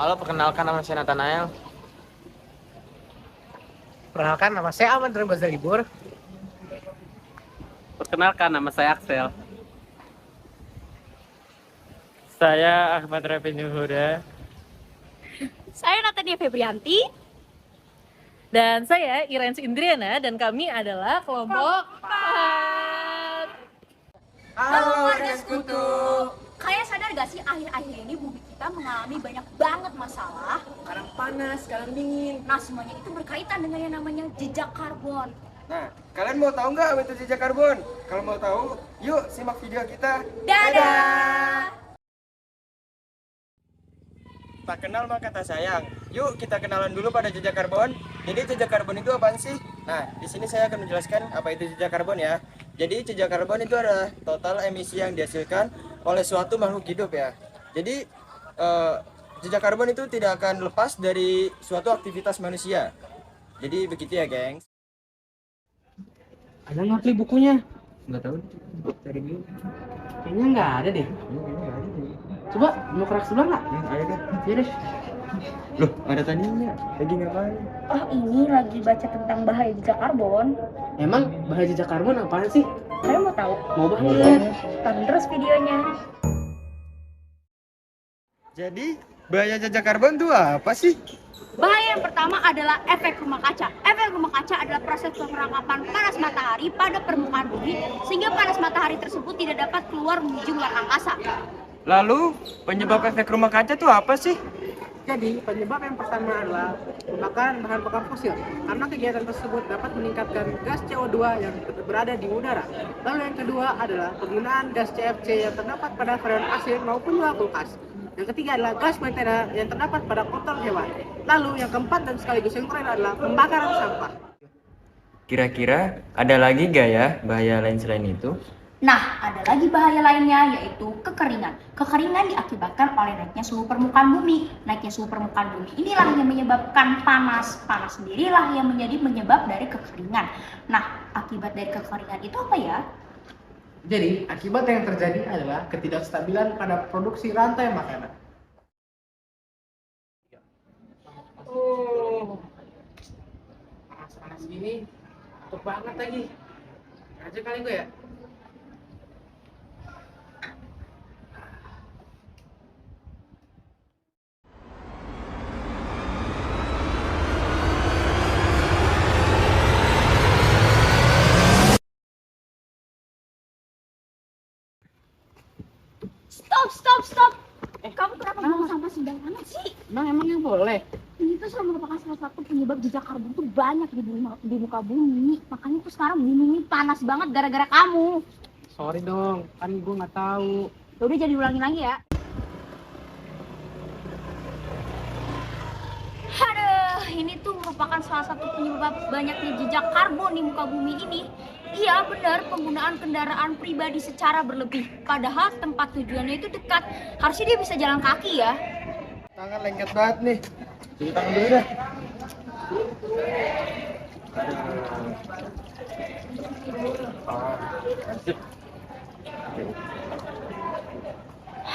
Halo, perkenalkan nama saya Nathanael. Perkenalkan, nama saya Aman dari Bazar Libur. Perkenalkan, nama saya Axel. Saya Ahmad Rafi Nuhuda. Saya Natania Febrianti. Dan saya Irens Indriana dan kami adalah kelompok 4. Halo warga Sekutu. Kalian sadar gak sih akhir-akhir ini bumi kita mengalami banyak banget masalah. Sekarang panas, sekarang dingin. Nah semuanya itu berkaitan dengan yang namanya jejak karbon. Nah, kalian mau tahu nggak apa itu jejak karbon? Kalau mau tahu, yuk simak video kita. Dadah! Tak kenal maka tak sayang. Yuk kita kenalan dulu pada jejak karbon. Jadi jejak karbon itu apaan sih? Nah, di sini saya akan menjelaskan apa itu jejak karbon ya. Jadi jejak karbon itu adalah total emisi yang dihasilkan oleh suatu makhluk hidup ya. Jadi jejak karbon itu tidak akan lepas dari suatu aktivitas manusia. Jadi begitu ya, gengs. Ada nggak bukunya? Nggak tahu. Cari dulu. Kayaknya nggak ada deh. Nggak ada. Coba mau kerak sebelah nggak? Ada kan? Iya deh. Loh, ada tadinya. Lagi ngapain? Oh ini lagi baca tentang bahaya jejak karbon. Emang bahaya jejak karbon apaan sih? Kalian mau tahu? Mau banget. Tonton terus videonya. Jadi, bahaya jejak karbon itu apa sih? Bahaya yang pertama adalah efek rumah kaca. Efek rumah kaca adalah proses pengerakapan panas matahari pada permukaan bumi sehingga panas matahari tersebut tidak dapat keluar menuju luar angkasa. Lalu, penyebab efek rumah kaca itu apa sih? Jadi penyebab yang pertama adalah pembakaran bahan bakar fosil karena kegiatan tersebut dapat meningkatkan gas CO2 yang berada di udara. Lalu yang kedua adalah penggunaan gas CFC yang terdapat pada freon asin maupun juga kulkas. Yang ketiga adalah gas metana yang terdapat pada kotor hewan. Lalu yang keempat dan sekaligus yang terakhir adalah pembakaran sampah. Kira-kira ada lagi gak ya bahaya lain selain itu? Nah, ada lagi bahaya lainnya yaitu kekeringan. Kekeringan diakibatkan oleh naiknya suhu permukaan bumi. Naiknya suhu permukaan bumi inilah yang menyebabkan panas. Panas sendirilah yang menjadi penyebab dari kekeringan. Nah, akibat dari kekeringan itu apa ya? Jadi akibat yang terjadi adalah ketidakstabilan pada produksi rantai makanan. Oh, panas-panas gini, ngantuk banget lagi. Aja kali gue ya. Stop. Kamu kenapa buang sampah sembarangan sih? Emangnya boleh? Ini tuh merupakan salah satu penyebab jejak karbon tuh banyak di muka bumi. Makanya tuh sekarang bumi ini panas banget gara-gara kamu. Sorry dong, kan gue nggak tahu. Udah jadi ulangin lagi ya. Aduh, ini tuh merupakan salah satu penyebab banyaknya jejak karbon di muka bumi ini. Iya benar, penggunaan kendaraan pribadi secara berlebih. Padahal tempat tujuannya itu dekat. Harusnya dia bisa jalan kaki ya. Tangan lengket banget nih. Cuci tangan dulu dah.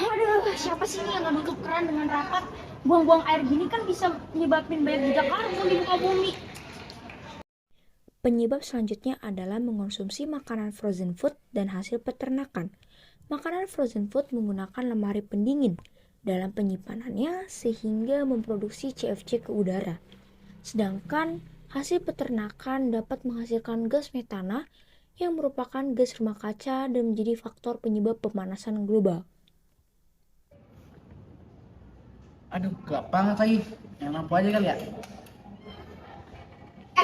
Aduh, siapa sih ini yang nggak nutup keran dengan rapat? Buang-buang air gini kan bisa menyebabkan banyak jejak karbon di muka bumi. Penyebab selanjutnya adalah mengonsumsi makanan frozen food dan hasil peternakan. Makanan frozen food menggunakan lemari pendingin dalam penyimpanannya sehingga memproduksi CFC ke udara. Sedangkan hasil peternakan dapat menghasilkan gas metana yang merupakan gas rumah kaca dan menjadi faktor penyebab pemanasan global. Aduh, gelap banget lagi. Yang lampu aja kali ya.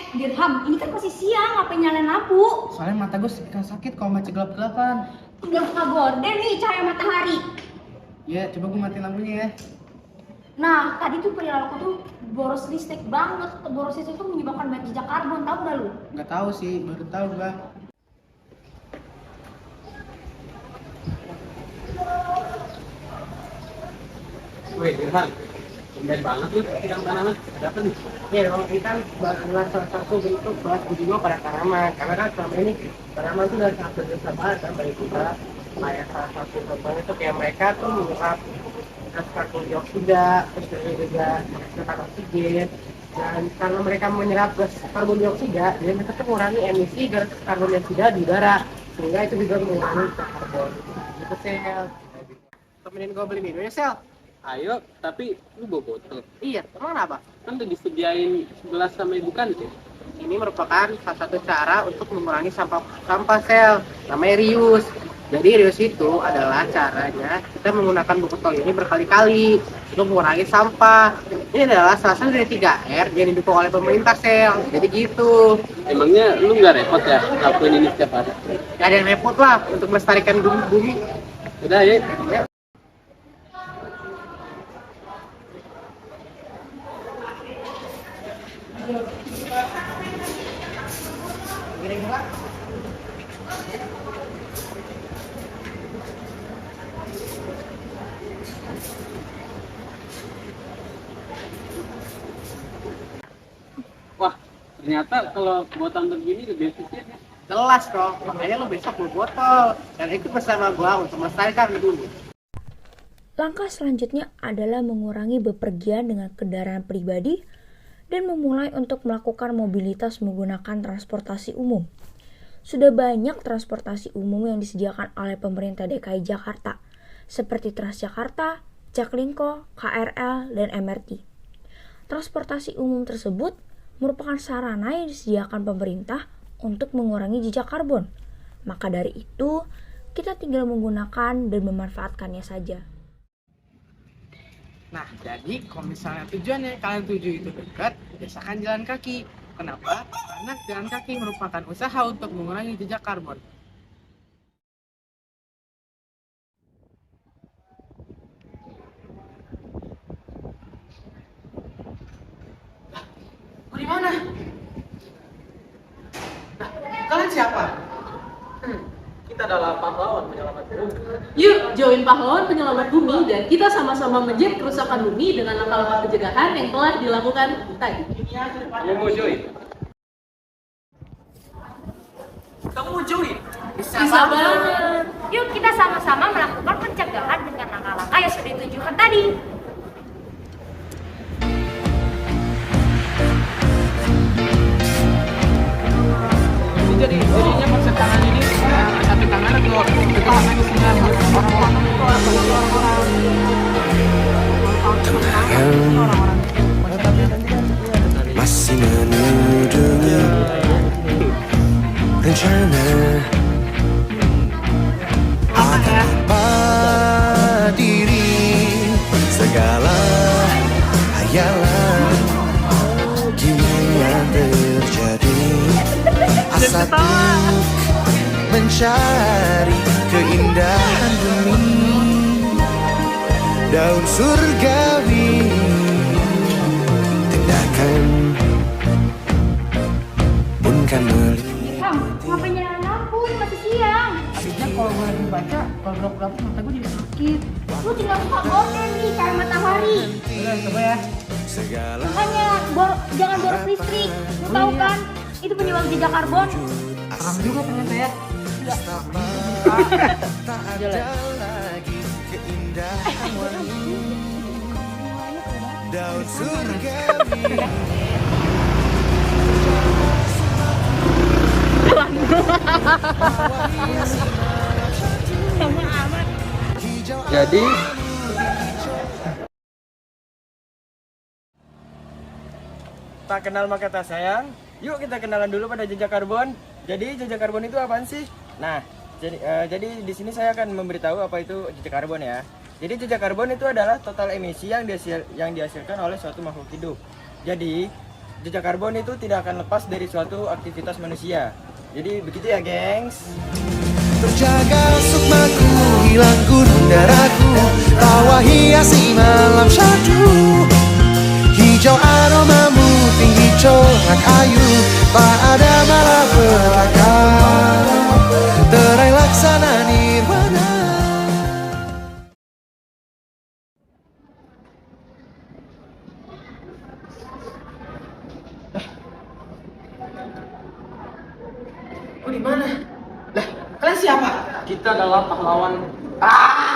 Dirham, ini kan masih siang, ngapain nyalain lampu? Soalnya mata gue sakit kalau baca gelap-gelapan. Tinggal gorden nih cahaya matahari. Ya, coba gue matiin lampunya ya. Nah, tadi tuh perilaku tuh boros listrik banget. Boros listrik tuh menyebabkan banyak jejak karbon, tau gak lu? Nggak tahu sih, baru tahu gue. Wih, Irfan. Tumben banget lu pegang tanaman. Ada apa nih? Ya, kalau kita bahas salah satu bentuk bahas budidaya pada tanaman. Karena kan selama ini tanaman itu udah sangat berjasa banget kan bagi kita. Kayak salah satu contohnya tuh kayak mereka tuh mengungkap gas karbon dioksida, terus juga gas oksigen. Dan karena mereka menyerap gas karbon dioksida, jadi mereka tuh mengurangi emisi gas karbon dioksida di udara, sehingga itu juga mengurangi gas karbon. Gitu Sel. Temenin gue beli minum ya Sel. Ayo, tapi lu bawa botol. Iya, emang kenapa? Kan udah disediain gelas sama ibu kantin. Ini merupakan salah satu cara untuk mengurangi sampah Sel, namanya reuse. Jadi reuse itu adalah caranya kita menggunakan botol ini berkali-kali untuk mengurangi sampah. Ini adalah salah satu dari 3R yang didukung oleh pemerintah Sel. Jadi gitu. Emangnya lu nggak repot ya lakuin ini setiap hari? Gak ada yang repot lah untuk melestarikan bumi. Udah ya. Wah, ternyata kalau buatan begini lebih efisien ya. Jelas dong, makanya lo besok bawa botol dan ikut bersama gua untuk melestarikan bumi. Langkah selanjutnya adalah mengurangi bepergian dengan kendaraan pribadi dan memulai untuk melakukan mobilitas menggunakan transportasi umum. Sudah banyak transportasi umum yang disediakan oleh pemerintah DKI Jakarta, seperti Transjakarta, Jaklingko, KRL, dan MRT. Transportasi umum tersebut merupakan sarana yang disediakan pemerintah untuk mengurangi jejak karbon. Maka dari itu, kita tinggal menggunakan dan memanfaatkannya saja. Nah, jadi kalau misalnya tujuannya kalian tuju itu dekat, biasakan jalan kaki. Kenapa? Karena jalan kaki merupakan usaha untuk mengurangi jejak karbon. Di mana? Nah, kalian siapa? Kita adalah pahlawan penyelamat bumi. Yuk, join pahlawan penyelamat bumi dan kita sama-sama menjaga kerusakan bumi dengan langkah-langkah pencegahan yang telah dilakukan tadi. Mau join? Kamu mau join? Bisa banget. Yuk kita sama-sama melakukan pencegahan dengan langkah-langkah yang sudah ditunjukkan tadi. Jadinya konsep tangan ini satu tangan atau tangan isinya masih menudungi rencana apa diri segala hayalan kini yang terjadi asatu mencari keindahan bumi daun surgawi tindakan pun kan melihat Ngapain nyalain lampu? Masih siang. Abisnya kalau gue lagi baca, kalau gelap-gelap mata gue jadi sakit. Lu tinggal buka gorden nih, cari matahari. Udah, coba ya. segala Makanya jangan boros listrik. Lu tahu kan? Itu penyumbang jejak karbon. Paham juga ternyata ya. tak ada lagi keindahan wangi daun surgawi Jadi tak kenal maka tak sayang. Yuk kita kenalan dulu pada jejak karbon. Jadi jejak karbon itu apaan sih? Nah, jadi di sini saya akan memberitahu apa itu jejak karbon ya. Jadi jejak karbon itu adalah total emisi yang dihasilkan oleh suatu makhluk hidup. Jadi jejak karbon itu tidak akan lepas dari suatu aktivitas manusia. Jadi begitu ya, gengs. terjaga sukmaku hilang gunung darahku tawa hiasi malam syadu hijau aromamu tinggi corak ayu tak ada malapetaka terai laksana nirwana. Oh, di mana? Lah, kalian siapa? Kita adalah pahlawan. Ah,